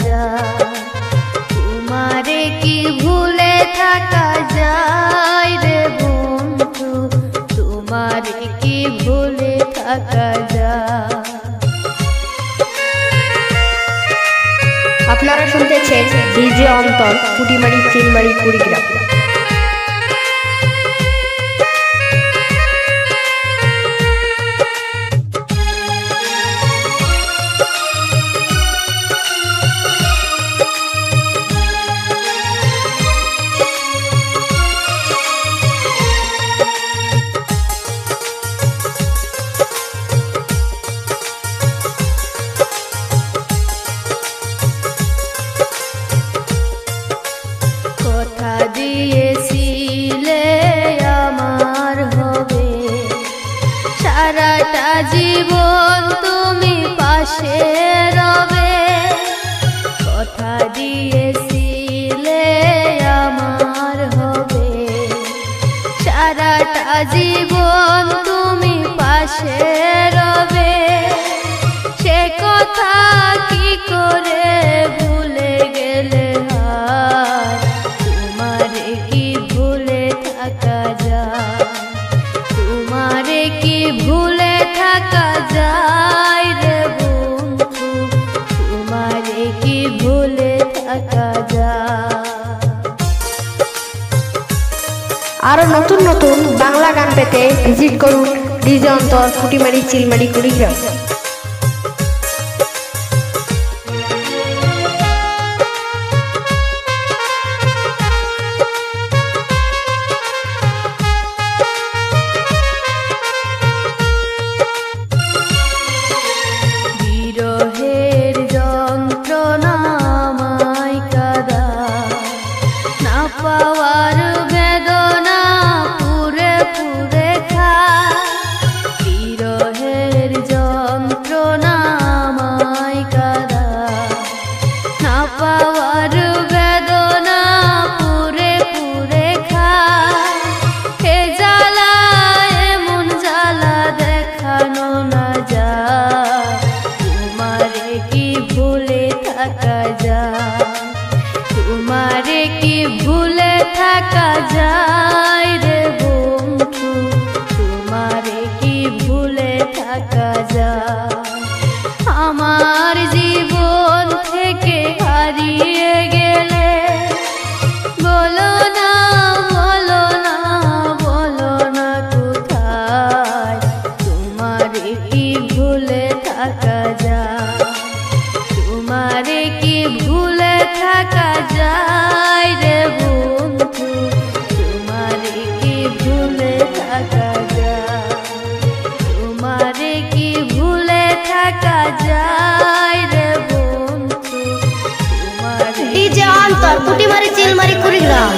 যায়, তোমারে কি ভুলে থাকা যায় রে বন্ধু, তোমারে কি ভুলে থাকা যায়। আপনারা শুনতেছেন ডিজে অন্তর, কুটিমারি চিলমারি কুড়িগ্রাম। কথা দিয়েছিলে আমার হবে, সারাটা জীবন তুমি পাশে রবে। কথা দিয়েছিলে আমার হবে, সারাটা জীবন তুমি পাশে রবে। সে কথা কি করে ভুলে গেলে হায়, তোমারে কি ভুলে থাকা যায়, তোমারে কি ভুলে থাকা যায় রে বন্ধু, তোমারে কি ভুলে থাকা যায়। আরো নতুন নতুন বাংলা গান পেতে ভিজিট করুন ডিজে অন্তর, কুটিমারি চিলমারি কুড়িগ্রাম। বিরহের যন্ত্রণায় কাদা, না পাওয়ার বেদনা পুরে পুরে খায়। বিরহের যন্ত্রণায় কাদা, না পাওয়ার বেদনা পুরে পুরে খায়। হে জ্বালা এমন জ্বালা দেখানো না যায়, তোমারে কি ভুলে থাকা যায়, তোমারে কি ভুলে থাকা যায় রে বন্ধু, তোমারে কি ভুলে থাকা যায়। আমার জীবন থেকে হারিয়ে গেলে বলো না বলো না বলো না কোথায়, তোমারে কি ভুলে থাকা যায়, তোমারে কি ভুলে থাকা যায় রে বন্ধু, তোমারে কি ভুলে থাকা যায়, তোমারে কি ভুলে থাকা যায় রে বন্ধু, তোমারে ডিজে অন্তর, কুটিমারি চিলমারি কুড়িগ্রাম।